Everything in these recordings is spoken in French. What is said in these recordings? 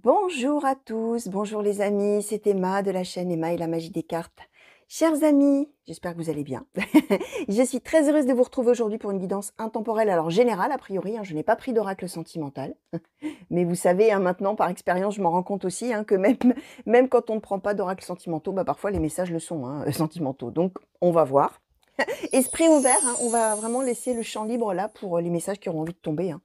Bonjour à tous, bonjour les amis, c'est Emma de la chaîne Emma et la magie des cartes. Chers amis, j'espère que vous allez bien. Je suis très heureuse de vous retrouver aujourd'hui pour une guidance intemporelle, alors générale a priori, je n'ai pas pris d'oracle sentimental. Mais vous savez, maintenant par expérience, je m'en rends compte aussi que même quand on ne prend pas d'oracle sentimentaux, parfois les messages le sont, sentimentaux. Donc on va voir. Esprit ouvert, on va vraiment laisser le champ libre là pour les messages qui auront envie de tomber.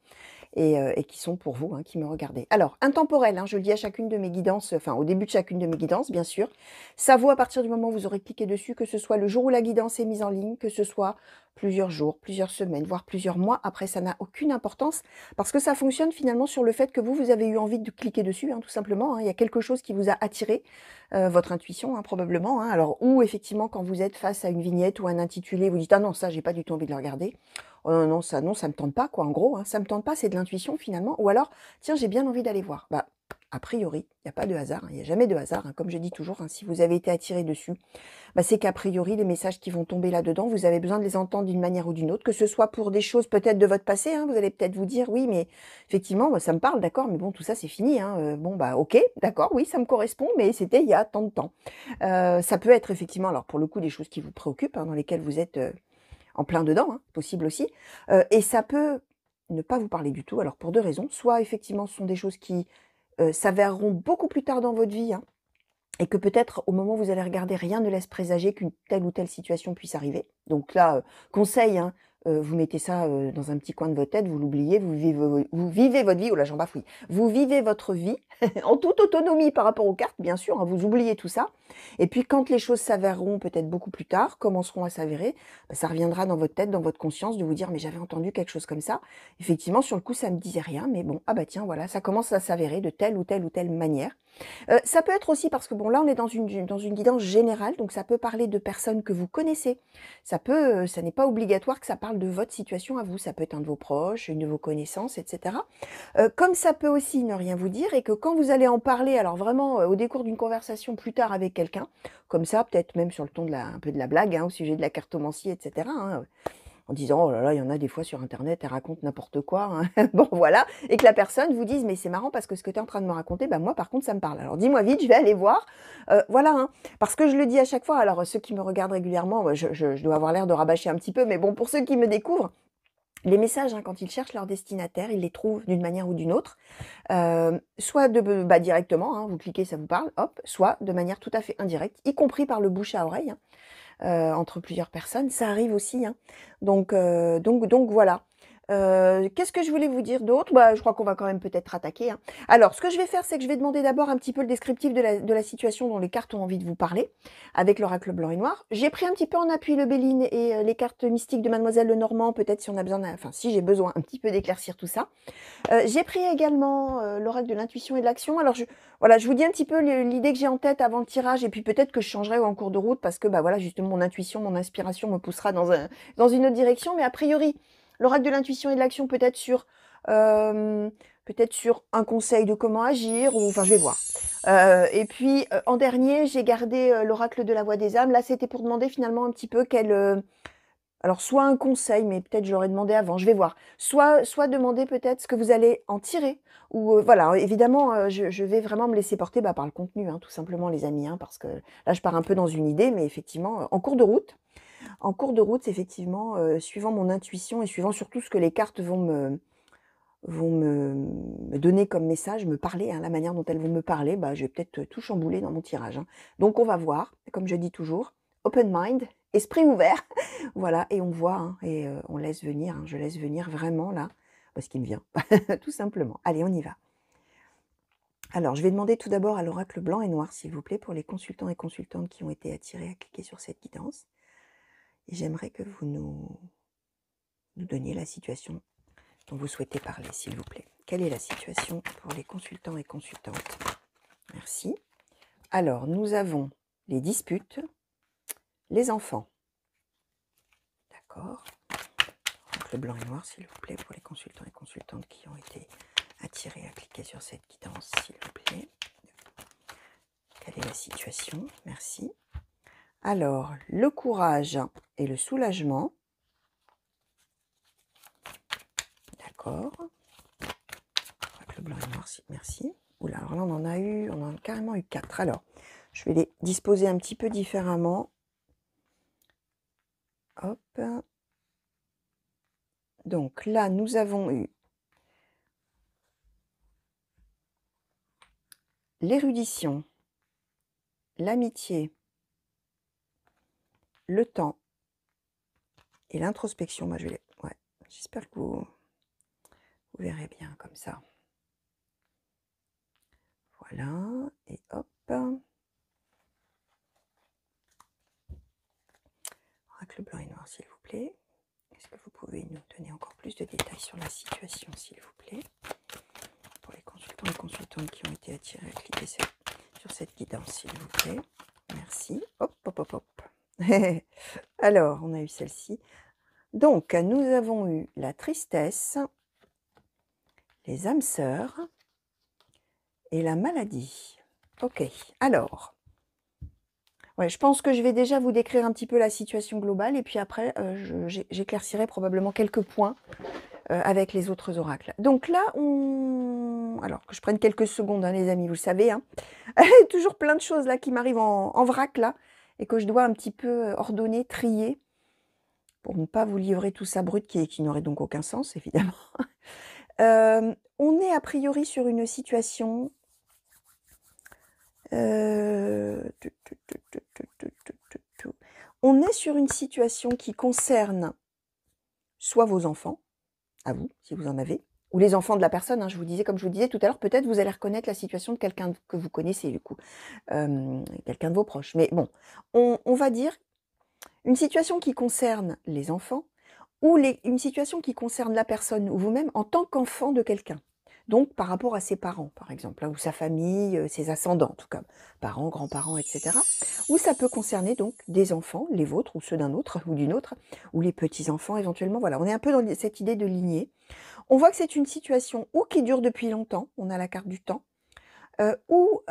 Et qui sont pour vous, qui me regardez. Alors, intemporel, je le dis à chacune de mes guidances, enfin au début de chacune de mes guidances, bien sûr. Ça vaut à partir du moment où vous aurez cliqué dessus, que ce soit le jour où la guidance est mise en ligne, que ce soit plusieurs jours, plusieurs semaines, voire plusieurs mois. Après, ça n'a aucune importance parce que ça fonctionne finalement sur le fait que vous avez eu envie de cliquer dessus, tout simplement. Il y a quelque chose qui vous a attiré, votre intuition, probablement. Alors, ou effectivement, quand vous êtes face à une vignette ou un intitulé, vous dites « Ah non, ça, j'ai pas du tout envie de le regarder ». Oh non, ça me tente pas, quoi, en gros, ça me tente pas, c'est de l'intuition finalement. Ou alors, tiens, j'ai bien envie d'aller voir. A priori, il n'y a pas de hasard, il n'y a jamais de hasard, comme je dis toujours, si vous avez été attiré dessus, c'est qu'a priori, les messages qui vont tomber là-dedans, vous avez besoin de les entendre d'une manière ou d'une autre, que ce soit pour des choses peut-être de votre passé, vous allez peut-être vous dire, oui, mais effectivement, ça me parle, d'accord, mais bon, tout ça, c'est fini, ok, d'accord, oui, ça me correspond, mais c'était il y a tant de temps. Ça peut être effectivement, alors pour le coup, des choses qui vous préoccupent, dans lesquelles vous êtes en plein dedans, possible aussi. Et ça peut ne pas vous parler du tout, alors pour deux raisons. Soit effectivement ce sont des choses qui s'avéreront beaucoup plus tard dans votre vie, et que peut-être au moment où vous allez regarder, rien ne laisse présager qu'une telle ou telle situation puisse arriver. Donc là, conseil, vous mettez ça dans un petit coin de votre tête, vous l'oubliez, vous vivez votre vie, oh là j'en bafouille, vous vivez votre vie en toute autonomie par rapport aux cartes, bien sûr, vous oubliez tout ça. Et puis quand les choses s'avéreront peut-être beaucoup plus tard, commenceront à s'avérer, ça reviendra dans votre tête, dans votre conscience, de vous dire mais j'avais entendu quelque chose comme ça. Effectivement, sur le coup, ça me disait rien, mais bon, tiens, voilà, ça commence à s'avérer de telle ou telle ou telle manière. Ça peut être aussi parce que bon là on est dans une guidance générale, donc ça peut parler de personnes que vous connaissez. Ça n'est pas obligatoire que ça parle de votre situation à vous, ça peut être un de vos proches, une de vos connaissances, etc. Comme ça peut aussi ne rien vous dire et que quand vous allez en parler, alors vraiment au décours d'une conversation plus tard avec quelqu'un, comme ça, peut-être même sur le ton de un peu de la blague, au sujet de la cartomancie, etc. En disant, oh là là, il y en a des fois sur Internet, elles racontent n'importe quoi. Bon, voilà. Et que la personne vous dise, mais c'est marrant parce que ce que tu es en train de me raconter, moi, par contre, ça me parle. Alors, dis-moi vite, je vais aller voir. Voilà. Parce que je le dis à chaque fois. Alors, ceux qui me regardent régulièrement, je dois avoir l'air de rabâcher un petit peu, mais bon, pour ceux qui me découvrent, les messages, quand ils cherchent leur destinataire, ils les trouvent d'une manière ou d'une autre. Soit directement, vous cliquez, ça vous parle, hop, soit de manière tout à fait indirecte, y compris par le bouche à oreille, entre plusieurs personnes, ça arrive aussi. Donc voilà. Qu'est-ce que je voulais vous dire d'autre? Je crois qu'on va quand même peut-être attaquer. Alors, ce que je vais faire, c'est que je vais demander d'abord un petit peu le descriptif de la situation dont les cartes ont envie de vous parler, avec l'oracle blanc et noir. J'ai pris un petit peu en appui le Béline et les cartes mystiques de Mademoiselle Lenormand, peut-être si on a besoin, si j'ai besoin un petit peu d'éclaircir tout ça. J'ai pris également l'oracle de l'intuition et de l'action. Alors, voilà, je vous dis un petit peu l'idée que j'ai en tête avant le tirage, et puis peut-être que je changerai en cours de route, parce que voilà, justement, mon intuition, mon inspiration me poussera dans une autre direction. Mais a priori, l'oracle de l'intuition et de l'action peut-être sur un conseil de comment agir, ou enfin, je vais voir. Et puis, en dernier, j'ai gardé l'oracle de la voix des âmes. Là, c'était pour demander finalement un petit peu alors, soit un conseil, mais peut-être je l'aurais demandé avant, je vais voir. Soit demander peut-être ce que vous allez en tirer. Ou voilà, évidemment, je vais vraiment me laisser porter par le contenu, tout simplement, les amis, parce que là, je pars un peu dans une idée, mais effectivement, en cours de route, effectivement, suivant mon intuition et suivant surtout ce que les cartes vont me donner comme message, me parler, la manière dont elles vont me parler, je vais peut-être tout chambouler dans mon tirage. Donc, on va voir, comme je dis toujours, open mind, esprit ouvert. Voilà, et on voit, et on laisse venir, je laisse venir vraiment là, ce qui me vient, tout simplement. Allez, on y va. Alors, je vais demander tout d'abord à l'oracle blanc et noir, s'il vous plaît, pour les consultants et consultantes qui ont été attirés à cliquer sur cette guidance. Et j'aimerais que vous nous donniez la situation dont vous souhaitez parler, s'il vous plaît. Quelle est la situation pour les consultants et consultantes? Merci. Alors, nous avons les disputes, les enfants. D'accord. Le blanc et noir, s'il vous plaît, pour les consultants et consultantes qui ont été attirés à cliquer sur cette guidance, s'il vous plaît. Quelle est la situation? Merci. Alors, le courage et le soulagement. D'accord. Le blanc et noir, merci. Oula, alors là, on en a carrément eu 4. Alors, je vais les disposer un petit peu différemment. Hop. Donc là, nous avons eu l'érudition, l'amitié, le temps et l'introspection. Moi, je vais les... Ouais, j'espère que vous verrez bien comme ça. Voilà, et hop. Oracle blanc et noir, s'il vous plaît. Est-ce que vous pouvez nous donner encore plus de détails sur la situation, s'il vous plaît? Pour les consultants et consultantes qui ont été attirés à cliquer sur cette guidance, s'il vous plaît. Merci. Hop, hop, hop, hop. Alors, on a eu celle-ci. Donc, nous avons eu la tristesse, les âmes sœurs et la maladie. Ok, alors, ouais, je pense que je vais déjà vous décrire un petit peu la situation globale et puis après, j'éclaircirai probablement quelques points avec les autres oracles. Donc là, alors que je prenne quelques secondes, hein, les amis, vous le savez, hein. Toujours plein de choses là qui m'arrivent en vrac là et que je dois un petit peu ordonner, trier pour ne pas vous livrer tout ça brut qui n'aurait donc aucun sens, évidemment. On est a priori sur une situation... On est sur une situation qui concerne soit vos enfants, à vous, si vous en avez, ou les enfants de la personne, hein, comme je vous disais tout à l'heure, peut-être vous allez reconnaître la situation de quelqu'un que vous connaissez, du coup, quelqu'un de vos proches. Mais bon, on va dire une situation qui concerne les enfants, ou une situation qui concerne la personne ou vous-même en tant qu'enfant de quelqu'un. Donc, par rapport à ses parents, par exemple, hein, ou sa famille, ses ascendants, en tout cas, parents, grands-parents, etc. Ou ça peut concerner donc des enfants, les vôtres, ou ceux d'un autre, ou d'une autre, ou les petits-enfants éventuellement. Voilà, on est un peu dans cette idée de lignée. On voit que c'est une situation ou qui dure depuis longtemps, on a la carte du temps, ou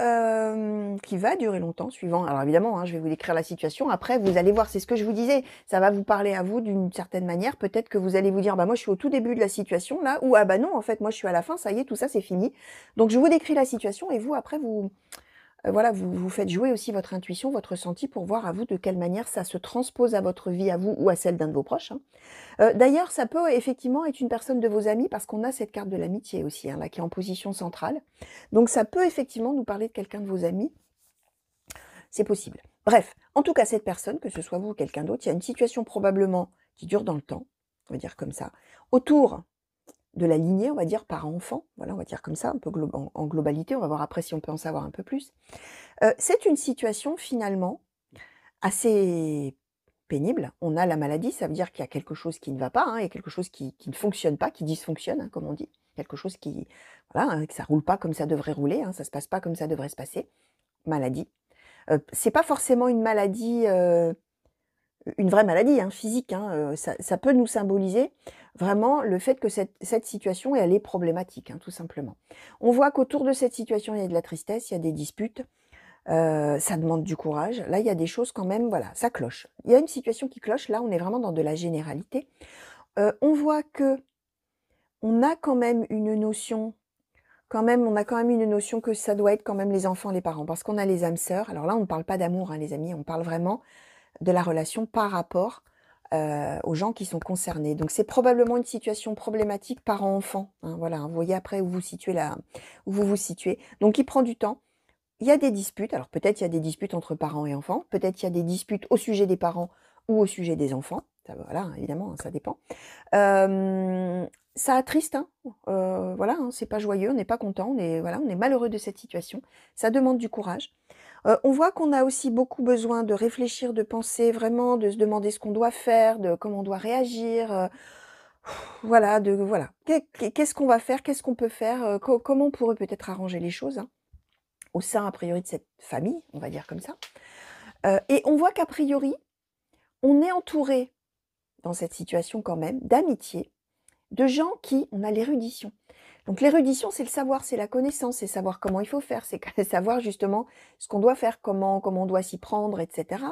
qui va durer longtemps, suivant. Alors évidemment, hein, je vais vous décrire la situation. Après, vous allez voir, c'est ce que je vous disais, ça va vous parler à vous d'une certaine manière. Peut-être que vous allez vous dire, bah moi je suis au tout début de la situation là, ou ah bah non, en fait moi je suis à la fin, ça y est, tout ça c'est fini. Donc je vous décris la situation et vous après voilà, vous faites jouer aussi votre intuition, votre ressenti pour voir à vous de quelle manière ça se transpose à votre vie, à vous ou à celle d'un de vos proches, hein. D'ailleurs, ça peut effectivement être une personne de vos amis parce qu'on a cette carte de l'amitié aussi, hein, là, qui est en position centrale. Donc ça peut effectivement nous parler de quelqu'un de vos amis. C'est possible. Bref, en tout cas, cette personne, que ce soit vous ou quelqu'un d'autre, il y a une situation probablement qui dure dans le temps, on va dire comme ça, autour de la lignée, on va dire, parent-enfant, voilà, on va dire comme ça, un peu en globalité, on va voir après si on peut en savoir un peu plus. C'est une situation finalement assez pénible. On a la maladie, ça veut dire qu'il y a quelque chose qui ne va pas, hein, il y a quelque chose qui ne fonctionne pas, qui dysfonctionne, hein, comme on dit. Quelque chose qui, voilà, hein, que ça roule pas comme ça devrait rouler, hein, ça se passe pas comme ça devrait se passer. Maladie. C'est pas forcément une maladie, une vraie maladie, hein, physique, hein, ça peut nous symboliser vraiment le fait que cette situation, elle est problématique, hein, tout simplement. On voit qu'autour de cette situation, il y a de la tristesse, il y a des disputes, ça demande du courage. Là, il y a des choses quand même, voilà, ça cloche. Il y a une situation qui cloche, là, on est vraiment dans de la généralité. On voit que on a quand même une notion, on a quand même une notion que ça doit être quand même les enfants, les parents, parce qu'on a les âmes sœurs. Alors là, on ne parle pas d'amour, hein, les amis, on parle vraiment de la relation par rapport aux gens qui sont concernés. Donc c'est probablement une situation problématique parent-enfant, hein, voilà, hein, vous voyez après où vous situez là, où vous vous situez. Donc il prend du temps. Il y a des disputes, alors peut-être il y a des disputes entre parents et enfants, peut-être il y a des disputes au sujet des parents ou au sujet des enfants, ça, voilà, évidemment, ça dépend. Ça attriste, hein, voilà, hein, c'est pas joyeux, on n'est pas content, on est malheureux de cette situation, ça demande du courage. On voit qu'on a aussi beaucoup besoin de réfléchir, de penser vraiment, de se demander ce qu'on doit faire, de comment on doit réagir, voilà, qu'est-ce qu'on va faire, qu'est-ce qu'on peut faire, comment on pourrait peut-être arranger les choses, hein, au sein, a priori, de cette famille, on va dire comme ça. Et on voit qu'a priori, on est entouré, dans cette situation quand même, d'amitié, de gens qui, on a l'érudition, Donc l'érudition, c'est le savoir, c'est la connaissance, c'est savoir comment il faut faire, c'est savoir justement ce qu'on doit faire, comment on doit s'y prendre, etc.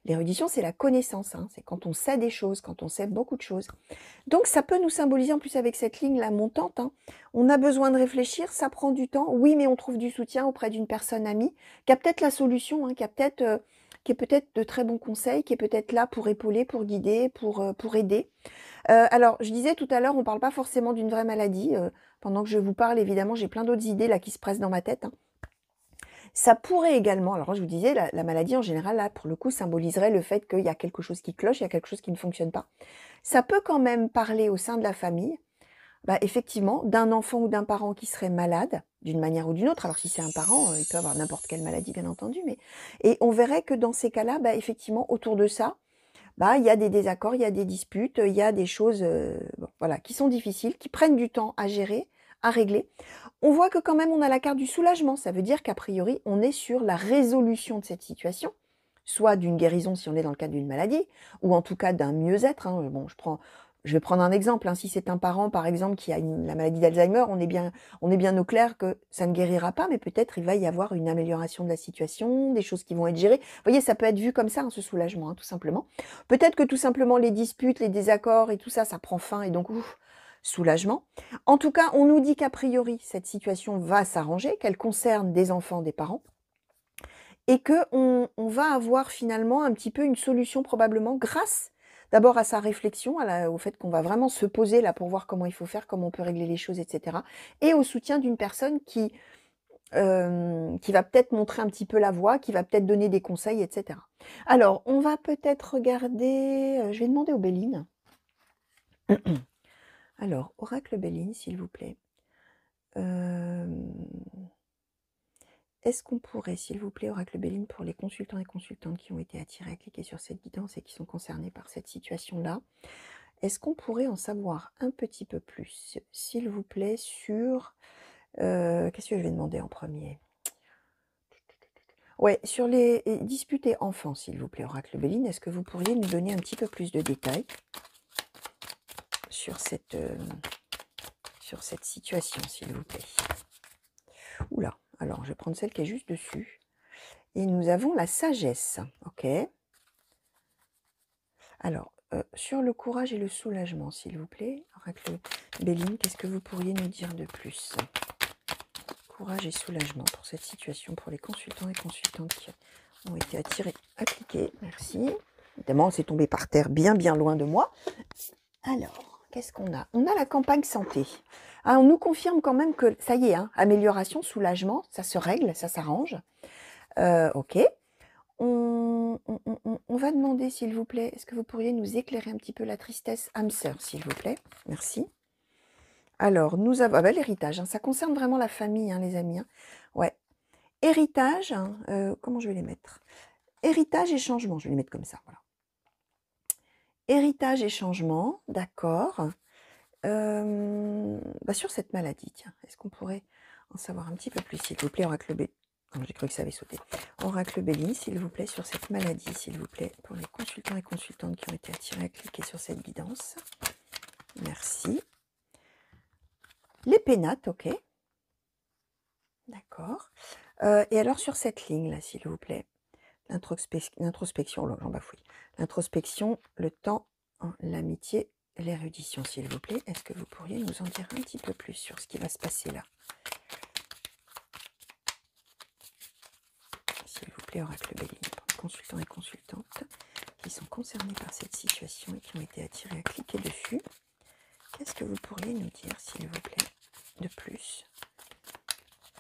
L'érudition, c'est la connaissance, hein, c'est quand on sait des choses, quand on sait beaucoup de choses. Donc ça peut nous symboliser en plus avec cette ligne là montante, hein. On a besoin de réfléchir, ça prend du temps, oui, mais on trouve du soutien auprès d'une personne amie qui a peut-être la solution, hein, qui est peut-être de très bons conseils, qui est peut-être là pour épauler, pour guider, pour aider. Alors, je disais tout à l'heure, on ne parle pas forcément d'une vraie maladie. Pendant que je vous parle, évidemment, j'ai plein d'autres idées là qui se pressent dans ma tête, hein. Ça pourrait également, alors je vous disais, la maladie en général, là, pour le coup, symboliserait le fait qu'il y a quelque chose qui cloche, il y a quelque chose qui ne fonctionne pas. Ça peut quand même parler au sein de la famille, bah, effectivement, d'un enfant ou d'un parent qui serait malade, d'une manière ou d'une autre. Alors si c'est un parent, il peut avoir n'importe quelle maladie, bien entendu, mais et on verrait que dans ces cas-là, bah, effectivement, autour de ça, bah, il y a des désaccords, il y a des disputes, il y a des choses, bon, voilà, qui sont difficiles, qui prennent du temps à gérer, à régler. On voit que quand même on a la carte du soulagement. Ça veut dire qu'a priori, on est sur la résolution de cette situation, soit d'une guérison si on est dans le cadre d'une maladie, ou en tout cas d'un mieux-être, hein. Bon, je vais prendre un exemple, hein. Si c'est un parent, par exemple, qui a la maladie d'Alzheimer, on est bien au clair que ça ne guérira pas, mais peut-être il va y avoir une amélioration de la situation, des choses qui vont être gérées. Vous voyez, ça peut être vu comme ça, hein, ce soulagement, hein, tout simplement. Peut-être que tout simplement les disputes, les désaccords et tout ça, ça prend fin et donc, ouf, soulagement. En tout cas, on nous dit qu'a priori, cette situation va s'arranger, qu'elle concerne des enfants, des parents, et qu'on va avoir finalement un petit peu une solution probablement grâce d'abord à sa réflexion, au fait qu'on va vraiment se poser là pour voir comment il faut faire, comment on peut régler les choses, etc. Et au soutien d'une personne qui va peut-être montrer un petit peu la voie, qui va peut-être donner des conseils, etc. Alors, on va peut-être regarder, je vais demander au Béline. Alors, Oracle Béline, s'il vous plaît. Est-ce qu'on pourrait, s'il vous plaît, Oracle Béline, pour les consultants et consultantes qui ont été attirés à cliquer sur cette guidance et qui sont concernés par cette situation-là, est-ce qu'on pourrait en savoir un petit peu plus, s'il vous plaît, sur... Qu'est-ce que je vais demander en premier? Ouais, sur les disputés enfants, s'il vous plaît, Oracle Béline, est-ce que vous pourriez nous donner un petit peu plus de détails sur cette situation, s'il vous plaît? Oula, alors je vais prendre celle qui est juste dessus. Et nous avons la sagesse, ok. Alors, sur le courage et le soulagement, s'il vous plaît, Oracle Béline, qu'est-ce que vous pourriez nous dire de plus? Courage et soulagement pour cette situation, pour les consultants et consultantes qui ont été attirés à cliquer. Merci. Évidemment, c'est tombé par terre bien loin de moi. Alors, qu'est-ce qu'on a? On a la campagne santé. Ah, on nous confirme quand même que, ça y est, hein, amélioration, soulagement, ça se règle, ça s'arrange. Ok. On va demander, s'il vous plaît, est-ce que vous pourriez nous éclairer un petit peu la tristesse âme sœur, s'il vous plaît? Merci. Alors, nous avons... Ah ben, l'héritage, hein, ça concerne vraiment la famille, hein, les amis. Hein. Ouais. Héritage, hein, comment je vais les mettre? Héritage et changement, je vais les mettre comme ça, voilà. Héritage et changement, d'accord. Bah sur cette maladie, tiens, est-ce qu'on pourrait en savoir un petit peu plus, s'il vous plaît, Oracle Béline? J'ai cru que ça avait sauté. Oracle Béline, s'il vous plaît, sur cette maladie, s'il vous plaît, pour les consultants et consultantes qui ont été attirés à cliquer sur cette guidance. Merci. Les pénates, ok. D'accord. Et alors sur cette ligne-là, s'il vous plaît, l'introspection, oh, j'en bafouille. L'introspection, le temps, l'amitié, l'érudition, s'il vous plaît. Est-ce que vous pourriez nous en dire un petit peu plus sur ce qui va se passer là? S'il vous plaît, Oracle Béline, pour les consultants et consultantes qui sont concernés par cette situation et qui ont été attirés à cliquer dessus. Qu'est-ce que vous pourriez nous dire, s'il vous plaît, de plus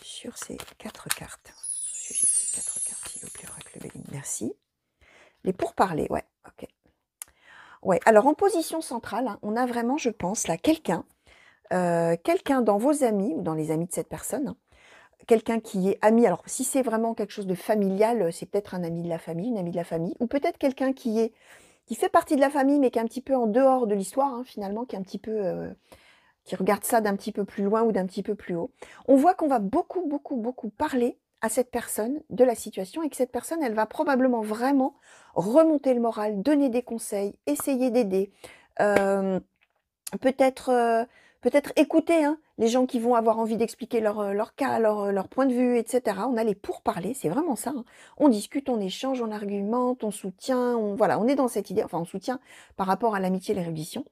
sur ces 4 cartes? Au sujet de ces 4 cartes, s'il vous plaît, Oracle Béline. Merci. Les pourparlers, ouais, ok. Ouais, alors en position centrale, hein, on a vraiment, je pense, là, quelqu'un dans vos amis ou dans les amis de cette personne, hein, quelqu'un qui est ami. Alors, si c'est vraiment quelque chose de familial, c'est peut-être un ami de la famille, une amie de la famille, ou peut-être quelqu'un qui fait partie de la famille, mais qui est un petit peu en dehors de l'histoire, hein, finalement, qui est un petit peu... qui regarde ça d'un petit peu plus loin ou d'un petit peu plus haut. On voit qu'on va beaucoup parler à cette personne de la situation et que cette personne, elle va probablement vraiment remonter le moral, donner des conseils, essayer d'aider, peut-être écouter, hein, les gens qui vont avoir envie d'expliquer leur cas, leur point de vue, etc. On a les pourparlers, c'est vraiment ça, hein. On discute, on échange, on argumente, on soutient, voilà, on est dans cette idée, enfin on soutient par rapport à l'amitié et l'érudition.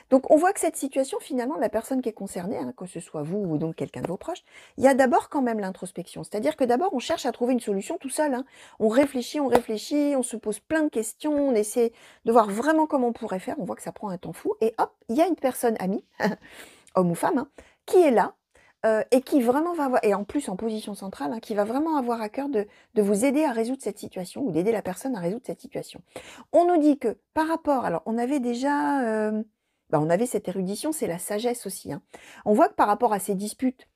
Donc on voit que cette situation, finalement, la personne qui est concernée, hein, que ce soit vous ou donc quelqu'un de vos proches, il y a d'abord quand même l'introspection. C'est-à-dire que d'abord on cherche à trouver une solution tout seul, hein. On réfléchit, on se pose plein de questions, on essaie de voir vraiment comment on pourrait faire. On voit que ça prend un temps fou et hop, il y a une personne amie, homme ou femme, hein, qui est là et qui vraiment va avoir, et en plus en position centrale, hein, qui va vraiment avoir à cœur de vous aider à résoudre cette situation ou d'aider la personne à résoudre cette situation. On nous dit que par rapport, alors on avait déjà, on avait cette érudition, c'est la sagesse aussi, hein. On voit que par rapport à ces disputes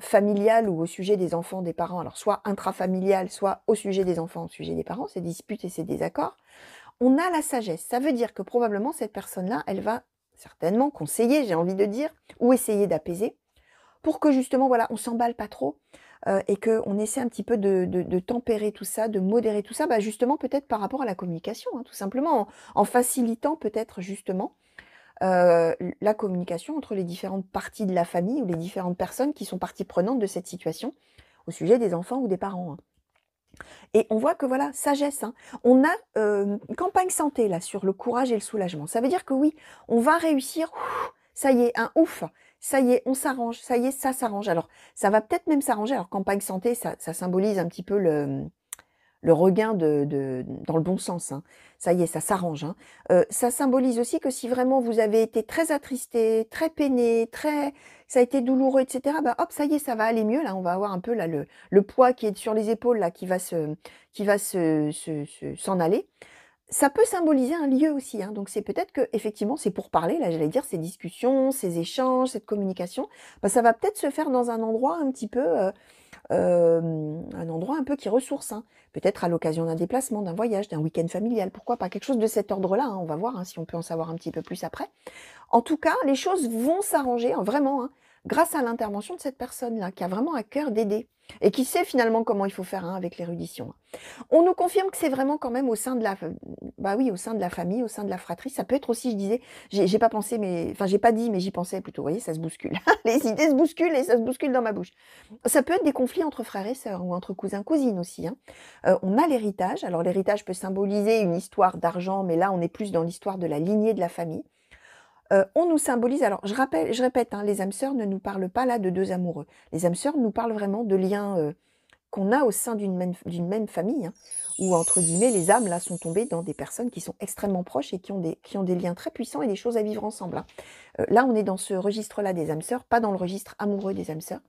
familiales ou au sujet des enfants, des parents, alors soit intrafamiliales, soit au sujet des enfants, au sujet des parents, ces disputes et ces désaccords, on a la sagesse. Ça veut dire que probablement cette personne-là, elle va certainement conseiller, j'ai envie de dire, ou essayer d'apaiser, pour que justement, voilà, on s'emballe pas trop et qu'on essaie un petit peu de tempérer tout ça, de modérer tout ça, justement peut-être par rapport à la communication, hein, tout simplement, en facilitant peut-être justement la communication entre les différentes parties de la famille ou les différentes personnes qui sont parties prenantes de cette situation au sujet des enfants ou des parents, hein. Et on voit que voilà, sagesse, hein. On a une campagne santé là sur le courage et le soulagement. Ça veut dire que oui, on va réussir. Ça y est, un ouf. Ça y est, on s'arrange. Ça y est, ça s'arrange. Alors, ça va peut-être même s'arranger. Alors, campagne santé, ça symbolise un petit peu le regain dans le bon sens, hein. Ça y est, ça s'arrange, hein. Ça symbolise aussi que si vraiment vous avez été très attristé, très peiné, ça a été douloureux, etc., hop, ça y est, ça va aller mieux. Là, on va avoir un peu là le poids qui est sur les épaules là, qui va s'en aller. Ça peut symboliser un lieu aussi, hein. Donc c'est peut-être que effectivement c'est pour parler, là j'allais dire, ces discussions, ces échanges, cette communication, ça va peut-être se faire dans un endroit un petit peu un endroit un peu qui ressource, hein. Peut-être à l'occasion d'un déplacement, d'un voyage, d'un week-end familial, pourquoi pas, quelque chose de cet ordre-là, hein. On va voir, hein, si on peut en savoir un petit peu plus après. En tout cas, les choses vont s'arranger, hein, vraiment, hein, grâce à l'intervention de cette personne-là, qui a vraiment à cœur d'aider, et qui sait finalement comment il faut faire, hein, avec l'érudition. On nous confirme que c'est vraiment quand même au sein de au sein de la famille, au sein de la fratrie. Ça peut être aussi, je disais, j'ai pas pensé, j'ai pas dit, mais j'y pensais plutôt. Vous voyez, ça se bouscule. Les idées se bousculent et ça se bouscule dans ma bouche. Ça peut être des conflits entre frères et sœurs ou entre cousins, cousines aussi, hein. On a l'héritage. Alors l'héritage peut symboliser une histoire d'argent, mais là on est plus dans l'histoire de la lignée de la famille. On nous symbolise, alors je répète, hein, les âmes sœurs ne nous parlent pas là de deux amoureux. Les âmes sœurs nous parlent vraiment de liens qu'on a au sein d'une même famille, hein, où, entre guillemets, les âmes là sont tombées dans des personnes qui sont extrêmement proches et qui ont des liens très puissants et des choses à vivre ensemble, hein. Là, on est dans ce registre-là des âmes sœurs, pas dans le registre amoureux des âmes sœurs.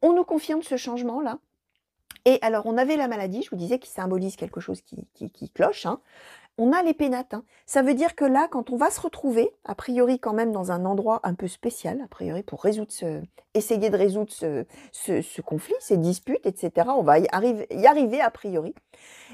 On nous confirme ce changement-là. Et alors, on avait la maladie, je vous disais, qui symbolise quelque chose qui cloche, hein. On a les pénates, hein. Ça veut dire que là, quand on va se retrouver, a priori quand même dans un endroit un peu spécial, a priori pour essayer de résoudre ce conflit, ces disputes, etc., on va y arriver a priori,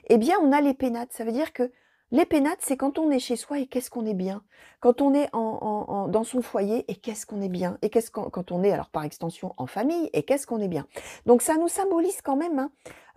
eh bien on a les pénates. Ça veut dire que les pénates, c'est quand on est chez soi et qu'est-ce qu'on est bien. Quand on est dans son foyer et qu'est-ce qu'on est bien. Et quand on est, alors par extension, en famille et qu'est-ce qu'on est bien. Donc ça nous symbolise quand même,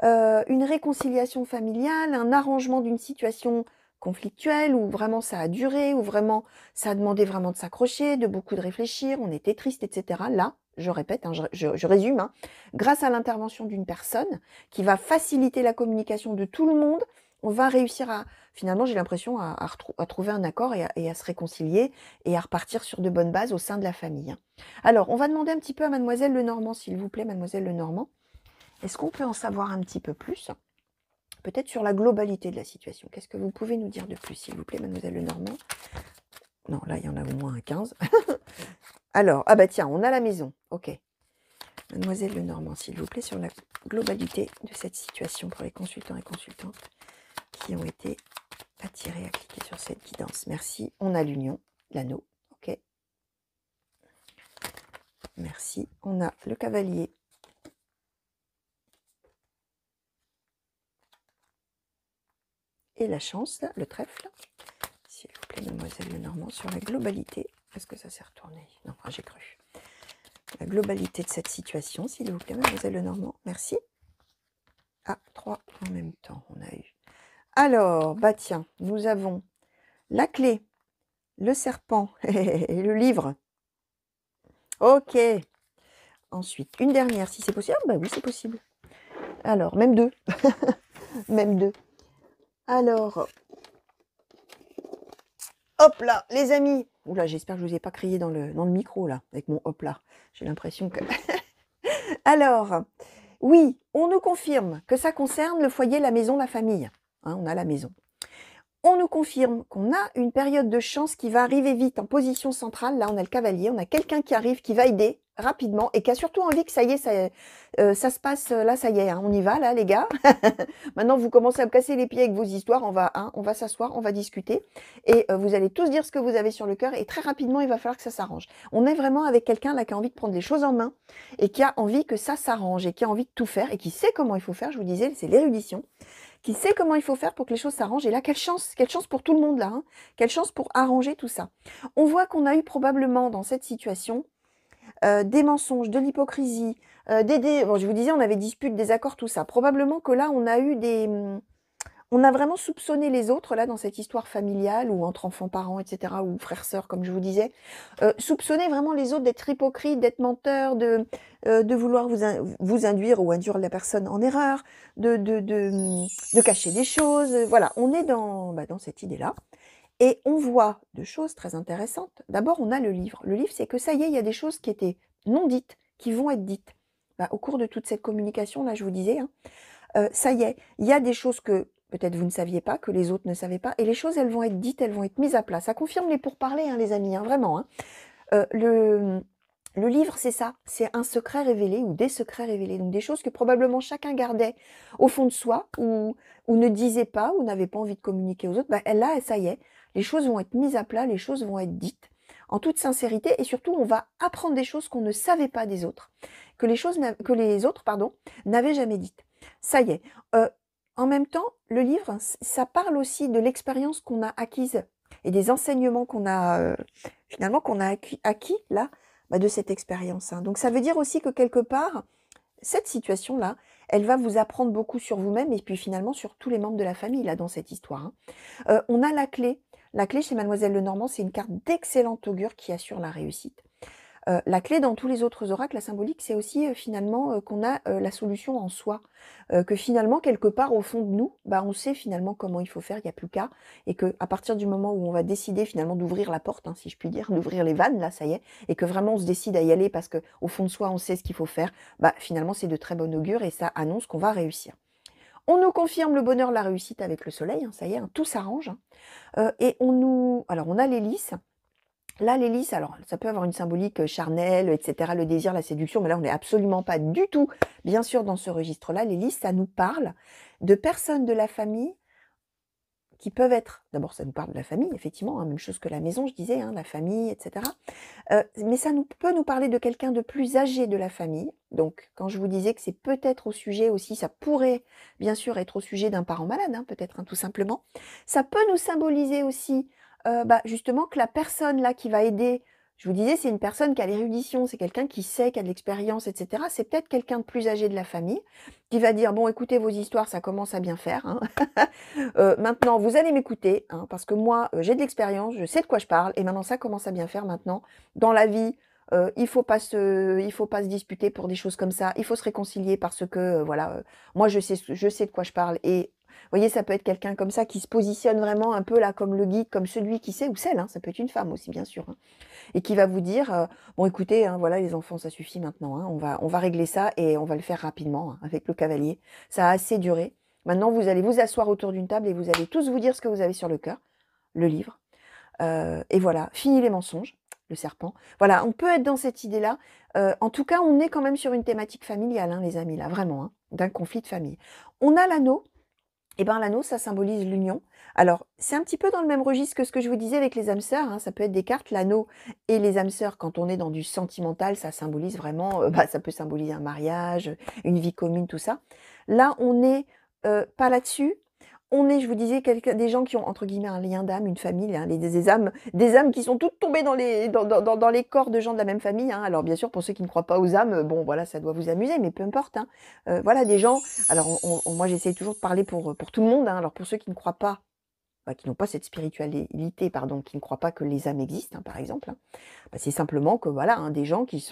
hein, une réconciliation familiale, un arrangement d'une situation conflictuelle, où vraiment ça a duré, où vraiment ça a demandé vraiment de s'accrocher, de beaucoup de réfléchir, on était triste, etc. Là, je répète, hein, je résume, hein, grâce à l'intervention d'une personne qui va faciliter la communication de tout le monde, on va réussir à, finalement, j'ai l'impression, à trouver un accord et à se réconcilier et à repartir sur de bonnes bases au sein de la famille, hein. Alors, on va demander un petit peu à Mademoiselle Lenormand, s'il vous plaît, Mademoiselle Lenormand. Est-ce qu'on peut en savoir un petit peu plus? Peut-être sur la globalité de la situation. Qu'est-ce que vous pouvez nous dire de plus, s'il vous plaît, Mademoiselle Lenormand? Non, là, il y en a au moins un 15. Alors, tiens, on a la maison. Ok. Mademoiselle Lenormand, s'il vous plaît, sur la globalité de cette situation pour les consultants et consultantes qui ont été attirés à cliquer sur cette guidance. Merci. On a l'union, l'anneau. Ok. Merci. On a le cavalier. Et la chance, là, le trèfle. S'il vous plaît, Mademoiselle Lenormand, sur la globalité. Est-ce que ça s'est retourné? Non, j'ai cru. La globalité de cette situation, s'il vous plaît, Mademoiselle Lenormand. Merci. Ah, 3 en même temps, on a eu. Alors, tiens, nous avons la clé, le serpent et le livre. OK. Ensuite, une dernière si c'est possible. Ah bah oui, c'est possible. Alors, même 2. Même 2. Alors, hop là, les amis. Oula, j'espère que je vous ai pas crié dans le micro là, avec mon hop là. J'ai l'impression que... Alors, oui, on nous confirme que ça concerne le foyer, la maison, la famille. Hein, on a la maison. On nous confirme qu'on a une période de chance qui va arriver vite en position centrale. Là, on a le cavalier, on a quelqu'un qui arrive, qui va aider rapidement et qui a surtout envie que ça y est, ça se passe, là, ça y est, hein, on y va, là, les gars. Maintenant, vous commencez à me casser les pieds avec vos histoires, on va s'asseoir, on va discuter et vous allez tous dire ce que vous avez sur le cœur et très rapidement, il va falloir que ça s'arrange. On est vraiment avec quelqu'un là qui a envie de prendre les choses en main et qui a envie que ça s'arrange et qui a envie de tout faire et qui sait comment il faut faire, je vous disais, c'est l'érudition, qui sait comment il faut faire pour que les choses s'arrangent. Et là, quelle chance pour tout le monde là, hein, quelle chance pour arranger tout ça. On voit qu'on a eu probablement dans cette situation des mensonges, de l'hypocrisie, bon, je vous disais, on avait dispute, désaccord, tout ça. Probablement que là, on a eu on a vraiment soupçonné les autres, là, dans cette histoire familiale, ou entre enfants-parents, etc., ou frères-sœurs, comme je vous disais. Soupçonner vraiment les autres d'être hypocrites, d'être menteurs, de vouloir vous induire ou induire la personne en erreur, de cacher des choses. Voilà, on est dans cette idée-là. Et on voit deux choses très intéressantes. D'abord, on a le livre. Le livre, c'est que ça y est, il y a des choses qui étaient non dites, qui vont être dites. Au cours de toute cette communication, là, je vous disais, hein, ça y est, il y a des choses que peut-être vous ne saviez pas, que les autres ne savaient pas, et les choses, elles vont être dites, elles vont être mises à plat. Ça confirme les pourparlers, hein, les amis, hein, vraiment. Hein. Le livre, c'est ça, c'est un secret révélé ou des secrets révélés, donc des choses que probablement chacun gardait au fond de soi ou ne disait pas ou n'avait pas envie de communiquer aux autres. Là, ça y est, les choses vont être mises à plat, les choses vont être dites en toute sincérité et surtout, on va apprendre des choses qu'on ne savait pas des autres, que les autres n'avaient jamais dites. Ça y est. En même temps, le livre, ça parle aussi de l'expérience qu'on a acquise et des enseignements qu'on a finalement qu'on a acquis là de cette expérience. Hein. Donc ça veut dire aussi que quelque part, cette situation-là, elle va vous apprendre beaucoup sur vous-même et puis finalement sur tous les membres de la famille là dans cette histoire. Hein. On a la clé. La clé chez Mademoiselle Lenormand, c'est une carte d'excellent augure qui assure la réussite. La clé dans tous les autres oracles, la symbolique, c'est aussi finalement qu'on a la solution en soi. Que finalement, quelque part au fond de nous, on sait finalement comment il faut faire, il n'y a plus qu'à. Et qu'à partir du moment où on va décider finalement d'ouvrir la porte, hein, si je puis dire, d'ouvrir les vannes, là, ça y est, et que vraiment on se décide à y aller parce qu'au fond de soi, on sait ce qu'il faut faire, finalement, c'est de très bon augure et ça annonce qu'on va réussir. On nous confirme le bonheur, la réussite avec le soleil, hein, ça y est, hein, tout s'arrange. Hein. Et alors on a l'hélice. Là, l'hélice, alors ça peut avoir une symbolique charnelle, etc., le désir, la séduction, mais là, on n'est absolument pas du tout, bien sûr, dans ce registre-là. L'hélice, ça nous parle de personnes de la famille qui peuvent être... D'abord, ça nous parle de la famille, effectivement, hein, même chose que la maison, je disais, hein, la famille, etc. Mais ça peut nous parler de quelqu'un de plus âgé de la famille. Donc, quand je vous disais que c'est peut-être au sujet aussi, ça pourrait, bien sûr, être au sujet d'un parent malade, hein, peut-être, hein, tout simplement. Ça peut nous symboliser aussi justement que la personne là qui va aider, je vous disais, c'est une personne qui a l'érudition, c'est quelqu'un qui sait, qui a de l'expérience, etc. C'est peut-être quelqu'un de plus âgé de la famille qui va dire, bon, écoutez, vos histoires, ça commence à bien faire. Hein. Maintenant, vous allez m'écouter, hein, parce que moi, j'ai de l'expérience, je sais de quoi je parle, et maintenant, ça commence à bien faire maintenant. Dans la vie, il faut pas se disputer pour des choses comme ça. Il faut se réconcilier parce que, voilà, moi, je sais de quoi je parle, et vous voyez, ça peut être quelqu'un comme ça qui se positionne vraiment un peu là comme le guide, comme celui qui sait, ou celle, hein, ça peut être une femme aussi bien sûr, hein, et qui va vous dire, bon écoutez, hein, voilà les enfants, ça suffit maintenant, hein, on va régler ça et on va le faire rapidement hein, avec le cavalier. Ça a assez duré. Maintenant, vous allez vous asseoir autour d'une table et vous allez tous vous dire ce que vous avez sur le cœur, le livre. Et voilà, fini les mensonges, le serpent. Voilà, on peut être dans cette idée-là. En tout cas, on est quand même sur une thématique familiale, hein, les amis, là, vraiment, hein, d'un conflit de famille. On a l'anneau. Et l'anneau, ça symbolise l'union. Alors, c'est un petit peu dans le même registre que ce que je vous disais avec les âmes sœurs. Hein. Ça peut être des cartes, l'anneau et les âmes sœurs. Quand on est dans du sentimental, ça symbolise vraiment, ça peut symboliser un mariage, une vie commune, tout ça. Là, on n'est pas là-dessus. On est, je vous disais, des gens qui ont, entre guillemets, un lien d'âme, une famille, hein, des âmes qui sont toutes tombées dans les corps de gens de la même famille. Hein. Alors, bien sûr, pour ceux qui ne croient pas aux âmes, bon, voilà, ça doit vous amuser, mais peu importe. Hein. Voilà, des gens... Alors, moi, j'essaie toujours de parler pour tout le monde. Hein. Alors, pour ceux qui ne croient pas qui n'ont pas cette spiritualité, pardon, qui ne croient pas que les âmes existent, hein, par exemple, hein. C'est simplement que voilà, hein, des gens qui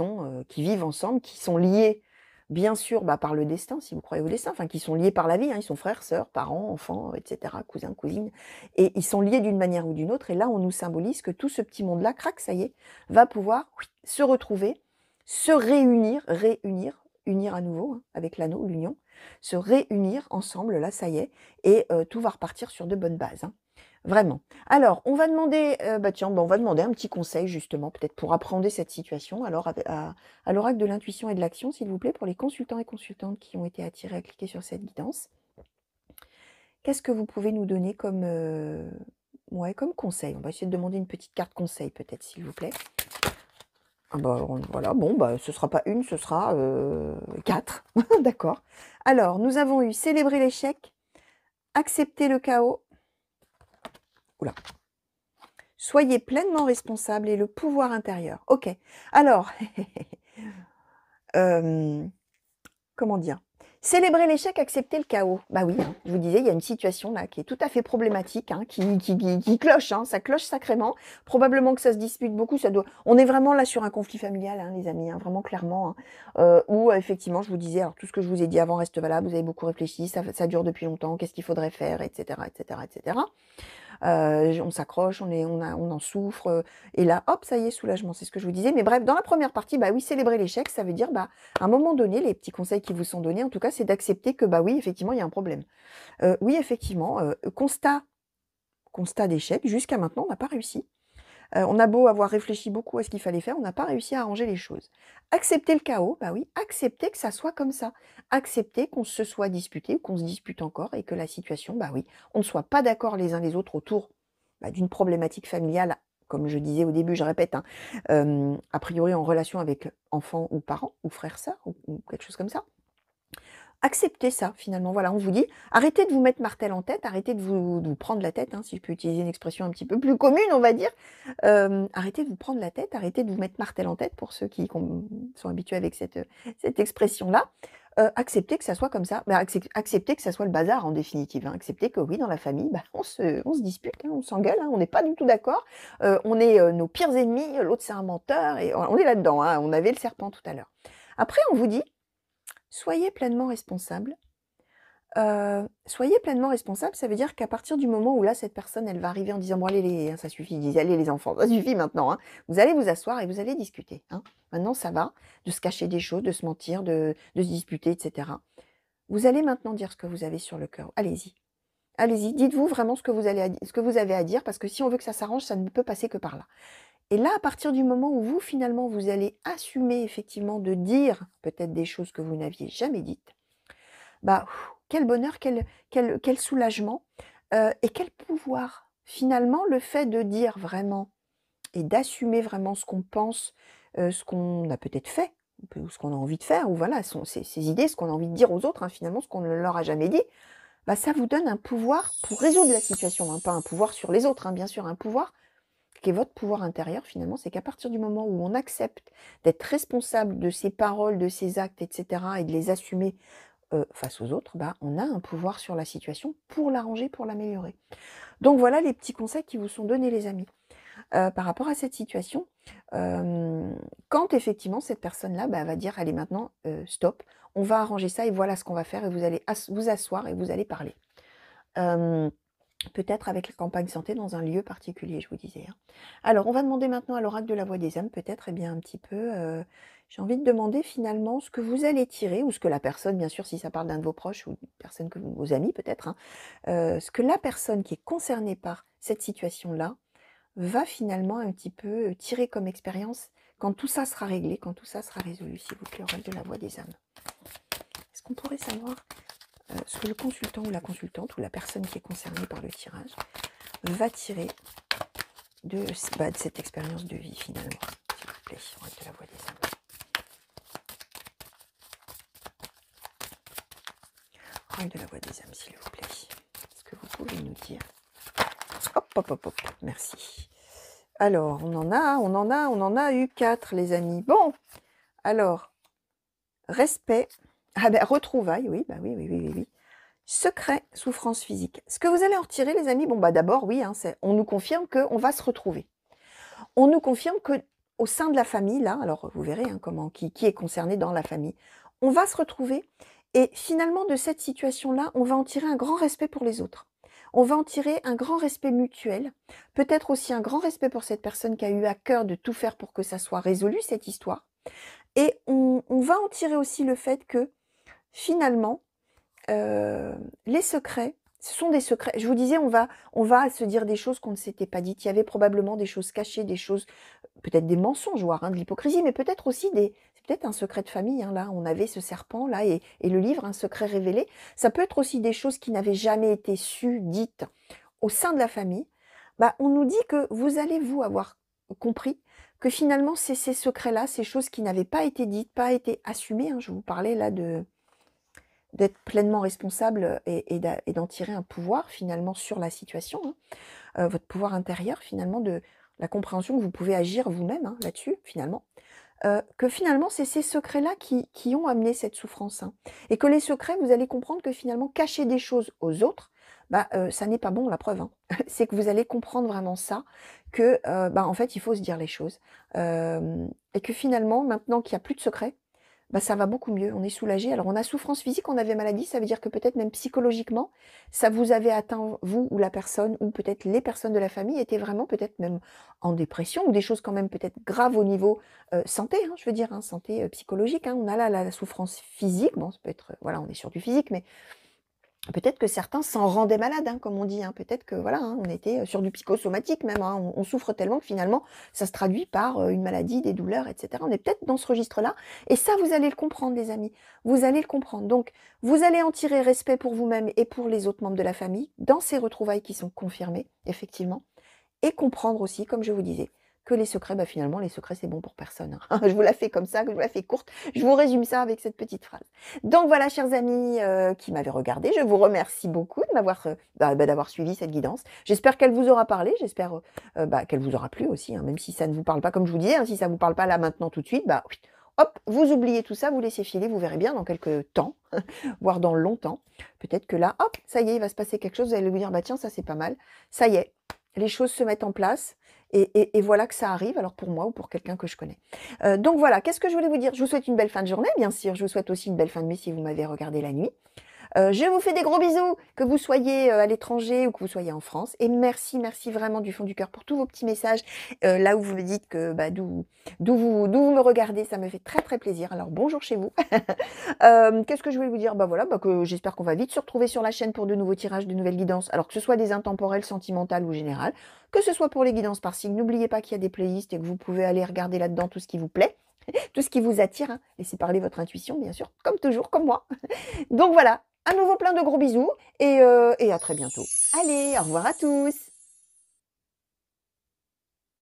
vivent ensemble, qui sont liés, bien sûr, par le destin, si vous croyez au destin, enfin qui sont liés par la vie, hein, ils sont frères, sœurs, parents, enfants, etc., cousins, cousines, et ils sont liés d'une manière ou d'une autre, et là on nous symbolise que tout ce petit monde-là, crac, ça y est, va pouvoir se retrouver, se unir à nouveau, hein, avec l'anneau, l'union, se réunir ensemble, là ça y est, et tout va repartir sur de bonnes bases, hein. Vraiment. Alors, on va demander, tiens, on va demander un petit conseil justement, peut-être pour appréhender cette situation. Alors, à l'oracle de l'intuition et de l'action, s'il vous plaît, pour les consultants et consultantes qui ont été attirés à cliquer sur cette guidance. Qu'est-ce que vous pouvez nous donner comme, comme conseil? On va essayer de demander une petite carte conseil, peut-être, s'il vous plaît. Ah voilà, bon, ce ne sera pas une, ce sera 4. D'accord. Alors, nous avons eu célébrer l'échec, accepter le chaos. Oula. Soyez pleinement responsable et le pouvoir intérieur. Ok. Alors, comment dire? Célébrer l'échec, accepter le chaos. Bah oui, hein, je vous disais, il y a une situation là qui est tout à fait problématique, hein, qui cloche, hein, ça cloche sacrément. Probablement que ça se dispute beaucoup. On est vraiment là sur un conflit familial, hein, les amis, hein, vraiment clairement. Hein, où effectivement, je vous disais, alors tout ce que je vous ai dit avant reste valable. Vous avez beaucoup réfléchi, ça dure depuis longtemps. Qu'est-ce qu'il faudrait faire, etc., etc., etc. On s'accroche, on en souffre, et là, hop, ça y est, soulagement, c'est ce que je vous disais. Mais bref, dans la première partie, oui, célébrer l'échec, ça veut dire, à un moment donné, les petits conseils qui vous sont donnés, en tout cas, c'est d'accepter que, oui, effectivement, il y a un problème. Oui, effectivement, constat d'échec, jusqu'à maintenant, on n'a pas réussi. On a beau avoir réfléchi beaucoup à ce qu'il fallait faire, on n'a pas réussi à arranger les choses. Accepter le chaos, oui, accepter que ça soit comme ça. Accepter qu'on se soit disputé ou qu'on se dispute encore et que la situation, oui, on ne soit pas d'accord les uns les autres autour d'une problématique familiale, comme je disais au début, je répète, hein, a priori en relation avec enfants ou parents ou frères, sœurs ou quelque chose comme ça. Acceptez ça, finalement. Voilà, on vous dit, arrêtez de vous mettre martel en tête, arrêtez de vous prendre la tête, hein, si je peux utiliser une expression un petit peu plus commune, on va dire. Arrêtez de vous prendre la tête, arrêtez de vous mettre martel en tête, pour ceux qui sont habitués avec cette expression-là. Acceptez que ça soit comme ça. Acceptez que ça soit le bazar, en définitive. Hein. Acceptez que oui, dans la famille, on se dispute, hein, on s'engueule, hein, on n'est pas du tout d'accord. On est nos pires ennemis, l'autre c'est un menteur, et on est là-dedans. Hein, on avait le serpent tout à l'heure. Après, on vous dit, soyez pleinement responsable. Soyez pleinement responsable, ça veut dire qu'à partir du moment où là, cette personne, elle va arriver en disant, bon allez, ça suffit, allez les enfants, ça suffit maintenant, hein. Vous allez vous asseoir et vous allez discuter. Hein. Maintenant, ça va, de se cacher des choses, de se mentir, de se disputer, etc. Vous allez maintenant dire ce que vous avez sur le cœur. Allez-y. Allez-y, dites-vous vraiment ce que vous avez à dire, parce que si on veut que ça s'arrange, ça ne peut passer que par là. Et là, à partir du moment où vous, finalement, vous allez assumer effectivement de dire peut-être des choses que vous n'aviez jamais dites, quel bonheur, quel soulagement et quel pouvoir. Finalement, le fait de dire vraiment et d'assumer vraiment ce qu'on pense, ce qu'on a peut-être fait, ou ce qu'on a envie de faire, ou voilà, ces idées, ce qu'on a envie de dire aux autres, hein, finalement, ce qu'on ne leur a jamais dit, ça vous donne un pouvoir pour résoudre la situation, hein, pas un pouvoir sur les autres, hein, bien sûr, un pouvoir qui est votre pouvoir intérieur, finalement, c'est qu'à partir du moment où on accepte d'être responsable de ses paroles, de ses actes, etc., et de les assumer face aux autres, on a un pouvoir sur la situation pour l'arranger, pour l'améliorer. Donc voilà les petits conseils qui vous sont donnés, les amis. Par rapport à cette situation, quand effectivement cette personne-là va dire, allez maintenant, stop, on va arranger ça et voilà ce qu'on va faire, et vous allez vous asseoir et vous allez parler. Peut-être avec la campagne santé dans un lieu particulier, je vous disais. Hein. Alors, on va demander maintenant à l'oracle de la voix des âmes, peut-être, un petit peu, j'ai envie de demander finalement ce que vous allez tirer, ou ce que la personne, bien sûr, si ça parle d'un de vos proches, ou une personne vos amis peut-être, hein, ce que la personne qui est concernée par cette situation-là va finalement un petit peu tirer comme expérience quand tout ça sera réglé, quand tout ça sera résolu, s'il vous plaît, oracle de la voix des âmes. Est-ce qu'on pourrait savoir ce que le consultant ou la consultante ou la personne qui est concernée par le tirage va tirer de cette expérience de vie finalement, s'il vous plaît, oracle de la voix des âmes. Oracle de la voix des âmes, s'il vous plaît. Est-ce que vous pouvez nous dire? Hop, merci. Alors, on en a eu 4, les amis. Bon, alors, respect. Retrouvailles, oui, oui. Secret, souffrance physique. Ce que vous allez en retirer, les amis, bon, bah d'abord, oui, hein, on nous confirme qu'on va se retrouver. On nous confirme que au sein de la famille, là, alors vous verrez hein, qui est concerné dans la famille, on va se retrouver et finalement de cette situation-là, on va en tirer un grand respect pour les autres. On va en tirer un grand respect mutuel, peut-être aussi un grand respect pour cette personne qui a eu à cœur de tout faire pour que ça soit résolu, cette histoire. Et on va en tirer aussi le fait que finalement, les secrets, ce sont des secrets. Je vous disais, on va se dire des choses qu'on ne s'était pas dites. Il y avait probablement des choses cachées, des choses, peut-être des mensonges, voire hein, de l'hypocrisie, mais peut-être aussi c'est peut-être un secret de famille. Hein, là, on avait ce serpent là et le livre, un secret révélé. Ça peut être aussi des choses qui n'avaient jamais été sues, dites au sein de la famille. Bah, on nous dit que vous allez vous avoir compris que finalement c'est ces secrets-là, ces choses qui n'avaient pas été dites, pas été assumées. Hein, je vous parlais là d'être pleinement responsable et d'en tirer un pouvoir finalement sur la situation, hein, votre pouvoir intérieur finalement, de la compréhension que vous pouvez agir vous-même hein, là-dessus finalement, que finalement c'est ces secrets-là qui ont amené cette souffrance, hein, et que les secrets, vous allez comprendre que finalement cacher des choses aux autres, bah, ça n'est pas bon, la preuve, hein. C'est que vous allez comprendre vraiment ça, que bah, en fait il faut se dire les choses, et que finalement maintenant qu'il n'y a plus de secrets, bah, ça va beaucoup mieux, on est soulagé. Alors on a souffrance physique, on avait maladie, ça veut dire que peut-être même psychologiquement, ça vous avait atteint, vous ou la personne, ou peut-être les personnes de la famille étaient vraiment peut-être même en dépression, ou des choses quand même peut-être graves au niveau santé, hein, je veux dire, hein, santé psychologique. Hein. On a là la souffrance physique, bon ça peut être, voilà, on est sur du physique, mais peut-être que certains s'en rendaient malades, hein, comme on dit. Hein. Peut-être que voilà, hein, on était sur du psychosomatique même. Hein. On souffre tellement que finalement, ça se traduit par une maladie, des douleurs, etc. On est peut-être dans ce registre-là. Et ça, vous allez le comprendre, les amis. Vous allez le comprendre. Donc, vous allez en tirer respect pour vous-même et pour les autres membres de la famille dans ces retrouvailles qui sont confirmées, effectivement. Et comprendre aussi, comme je vous disais, que les secrets, bah finalement, les secrets, c'est bon pour personne. Hein. Je vous la fais comme ça, je vous la fais courte. Je vous résume ça avec cette petite phrase. Donc voilà, chers amis qui m'avaient regardé, je vous remercie beaucoup de m'avoir d'avoir suivi cette guidance. J'espère qu'elle vous aura parlé, j'espère qu'elle vous aura plu aussi, hein, même si ça ne vous parle pas, comme je vous disais, hein, si ça ne vous parle pas là maintenant tout de suite, bah oui, hop, vous oubliez tout ça, vous laissez filer, vous verrez bien dans quelques temps, voire dans longtemps. Peut-être que là, hop, ça y est, il va se passer quelque chose, vous allez vous dire, bah tiens, ça c'est pas mal, ça y est, les choses se mettent en place. Et voilà que ça arrive, alors pour moi ou pour quelqu'un que je connais. Donc voilà, qu'est-ce que je voulais vous dire? Je vous souhaite une belle fin de journée, bien sûr. Je vous souhaite aussi une belle fin de nuit si vous m'avez regardé la nuit. Je vous fais des gros bisous, que vous soyez à l'étranger ou que vous soyez en France. Et merci, merci vraiment du fond du cœur pour tous vos petits messages. Là où vous me dites que d'où vous me regardez, ça me fait très très plaisir. Alors bonjour chez vous. Qu'est-ce que je voulais vous dire? Bah voilà, que j'espère qu'on va vite se retrouver sur la chaîne pour de nouveaux tirages, de nouvelles guidances. Alors que ce soit des intemporelles, sentimentales ou générales, que ce soit pour les guidances par signe. N'oubliez pas qu'il y a des playlists et que vous pouvez aller regarder là-dedans tout ce qui vous plaît. Tout ce qui vous attire, hein. Laissez parler votre intuition, bien sûr, comme toujours, comme moi. Donc voilà, à nouveau plein de gros bisous et à très bientôt. Allez, au revoir à tous.